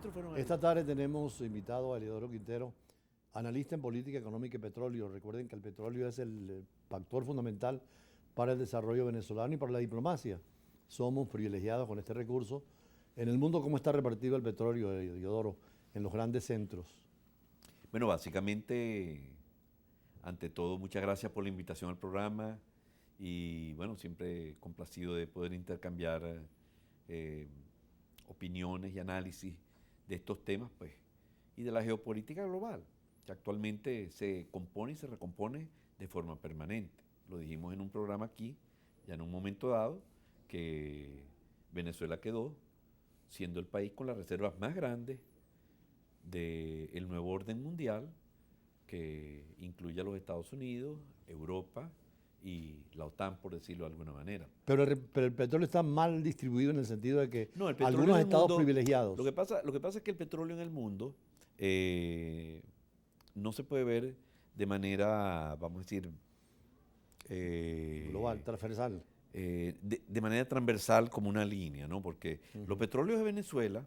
ministros fueron Esta tarde tenemos invitado a Eliodoro Quintero, analista en política económica y petróleo. Recuerden que el petróleo es el factor fundamental para el desarrollo venezolano y para la diplomacia. Somos privilegiados con este recurso. En el mundo, ¿cómo está repartido el petróleo, Eliodoro, en los grandes centros? Bueno, básicamente, ante todo, muchas gracias por la invitación al programa y bueno, siempre complacido de poder intercambiar opiniones y análisis de estos temas, pues, y de la geopolítica global, que actualmente se compone y se recompone de forma permanente. Lo dijimos en un programa aquí, ya en un momento dado, que Venezuela quedó siendo el país con las reservas más grandes del nuevo orden mundial, que incluye a los Estados Unidos, Europa y la OTAN, por decirlo de alguna manera. Pero el petróleo está mal distribuido en el sentido de que No, el petróleo algunos en el estados mundo, privilegiados. lo que pasa es que el petróleo en el mundo no se puede ver de manera, vamos a decir, Global, transversal. de manera transversal como una línea, ¿no? Porque los petróleos de Venezuela,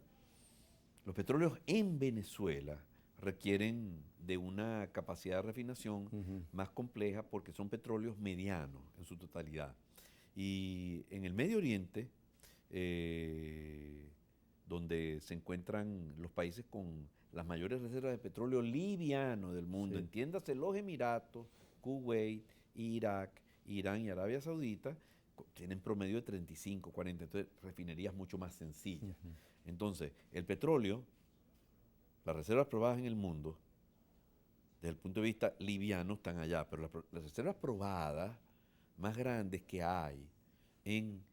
los petróleos en Venezuela requieren de una capacidad de refinación más compleja porque son petróleos medianos en su totalidad. Y en el Medio Oriente, donde se encuentran los países con las mayores reservas de petróleo liviano del mundo, Sí. entiéndase los Emiratos, Kuwait, Irak, Irán y Arabia Saudita, tienen promedio de 35, 40, entonces refinerías mucho más sencillas. Entonces, el petróleo, las reservas probadas en el mundo, desde el punto de vista liviano, están allá, pero las reservas probadas más grandes que hay en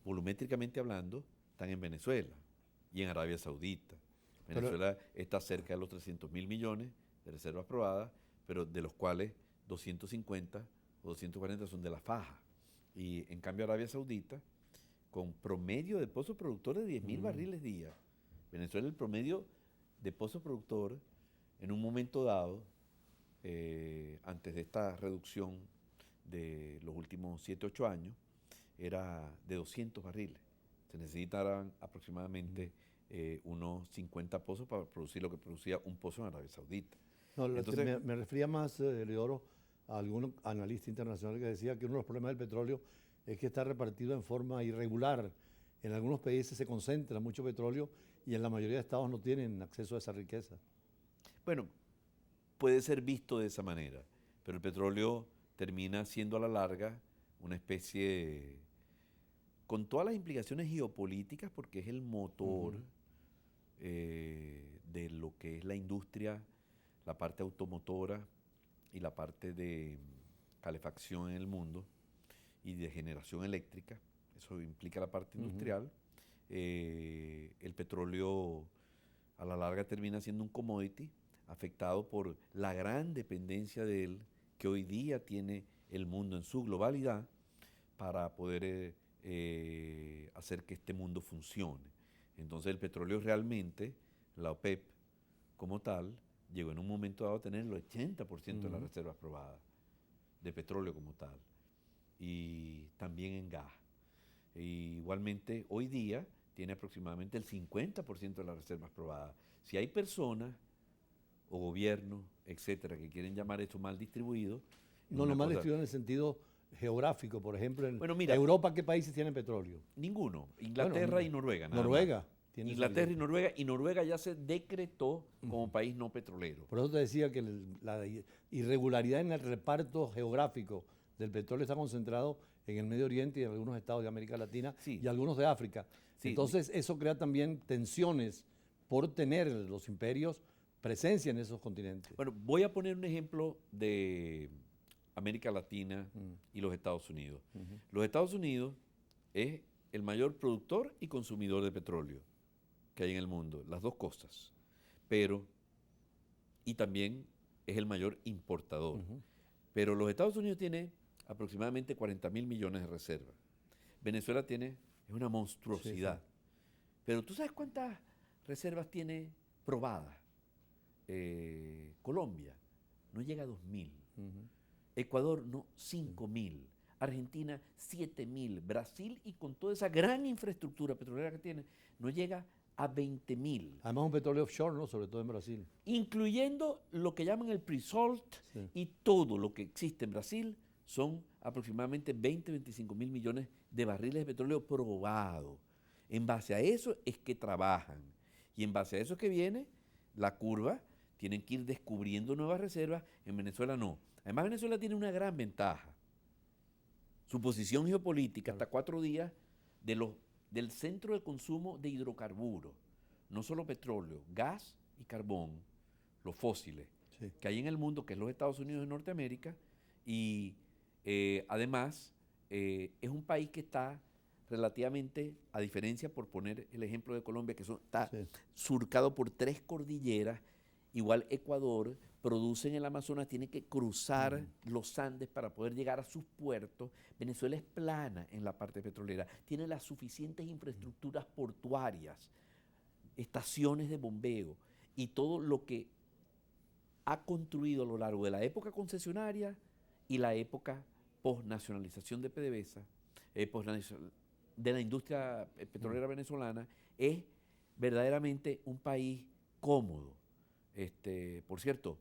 volumétricamente hablando, están en Venezuela y en Arabia Saudita. Venezuela está cerca de los 300.000 millones de reservas probadas, pero de los cuales 250 o 240 son de la faja. Y en cambio Arabia Saudita, con promedio de pozo productor de 10.000 barriles día, Venezuela el promedio de pozo productor en un momento dado, antes de esta reducción de los últimos 7, 8 años, era de 200 barriles. Se necesitarán aproximadamente unos 50 pozos para producir lo que producía un pozo en Arabia Saudita. No, Entonces, me refería más, Eliodoro, a algún analista internacional que decía que uno de los problemas del petróleo es que está repartido en forma irregular. En algunos países se concentra mucho petróleo y en la mayoría de estados no tienen acceso a esa riqueza. bueno, puede ser visto de esa manera, pero el petróleo termina siendo a la larga una especie, con todas las implicaciones geopolíticas, porque es el motor de lo que es la industria, la parte automotora y la parte de calefacción en el mundo y de generación eléctrica. Eso implica la parte industrial. El petróleo a la larga termina siendo un commodity afectado por la gran dependencia de él que hoy día tiene el mundo en su globalidad para poder hacer que este mundo funcione. Entonces el petróleo realmente, la OPEP como tal, llegó en un momento dado a tener el 80% de las reservas probadas de petróleo como tal, y también en gas. Igualmente, hoy día tiene aproximadamente el 50% de las reservas probadas. Si hay personas o gobiernos, etcétera, que quieren llamar esto mal distribuido, No, lo mal distribuido en el sentido geográfico. Por ejemplo, en bueno, mira, Europa, ¿qué países tienen petróleo? Ninguno. Inglaterra y Noruega, nada Noruega. más. Inglaterra y Noruega ya se decretó como país no petrolero. Por eso te decía que la irregularidad en el reparto geográfico del petróleo está concentrado en el Medio Oriente y en algunos estados de América Latina y algunos de África. Sí. Entonces eso crea también tensiones por tener los imperios presencia en esos continentes. Bueno, voy a poner un ejemplo de América Latina y los Estados Unidos. Los Estados Unidos es el mayor productor y consumidor de petróleo que hay en el mundo, las dos cosas. Y también es el mayor importador. Pero los Estados Unidos tiene aproximadamente 40.000 millones de reservas. Venezuela es una monstruosidad. Sí. Pero ¿tú sabes cuántas reservas tiene probadas? Colombia no llega a 2.000. Ecuador no, 5.000. Argentina 7.000, Brasil, y con toda esa gran infraestructura petrolera que tiene, no llega a 20.000. Además un petróleo offshore, ¿no? Sobre todo en Brasil. Incluyendo lo que llaman el pre-salt, Sí. y todo lo que existe en Brasil, son aproximadamente 20-25 mil millones de barriles de petróleo probado. En base a eso es que trabajan. Y en base a eso es que viene la curva. Tienen que ir descubriendo nuevas reservas. En Venezuela no. Además, Venezuela tiene una gran ventaja. Su posición geopolítica, hasta 4 días del centro de consumo de hidrocarburos, no solo petróleo, gas y carbón, los fósiles, Sí. que hay en el mundo, que es los Estados Unidos de Norteamérica, y además es un país que está relativamente, a diferencia, por poner el ejemplo de Colombia, que está Sí. surcado por 3 cordilleras. Igual Ecuador produce en el Amazonas, tiene que cruzar los Andes para poder llegar a sus puertos. Venezuela es plana en la parte petrolera, tiene las suficientes infraestructuras portuarias, estaciones de bombeo y todo lo que ha construido a lo largo de la época concesionaria y la época post-nacionalización de PDVSA, de la industria petrolera venezolana, es verdaderamente un país cómodo. Por cierto,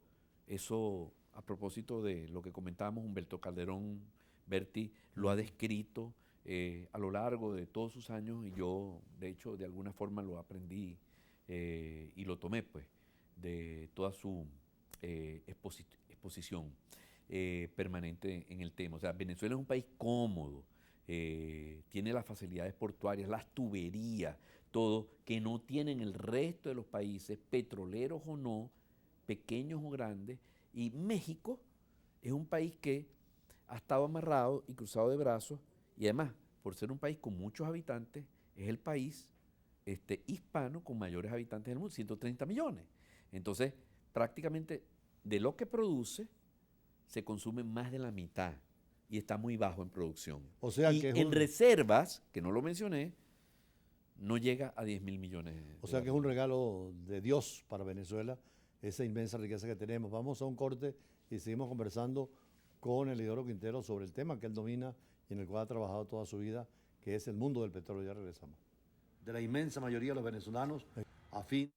eso a propósito de lo que comentábamos, Humberto Calderón Berti lo ha descrito a lo largo de todos sus años, y yo, de hecho, de alguna forma lo aprendí y lo tomé, pues, de toda su exposición permanente en el tema. O sea, Venezuela es un país cómodo, tiene las facilidades portuarias, las tuberías, todo, que no tienen el resto de los países, petroleros o no, pequeños o grandes. Y México es un país que ha estado amarrado y cruzado de brazos, y además, por ser un país con muchos habitantes, es el país hispano con mayores habitantes del mundo, 130 millones. Entonces, prácticamente de lo que produce, se consume más de la mitad y está muy bajo en producción. O sea y que es en reservas, que no lo mencioné, no llega a 10.000 millones de O sea que es un barriles. regalo de Dios para Venezuela, esa inmensa riqueza que tenemos. Vamos a un corte y seguimos conversando con Elidoro Quintero sobre el tema que él domina y en el cual ha trabajado toda su vida, que es el mundo del petróleo. Ya regresamos. De la inmensa mayoría de los venezolanos, a fin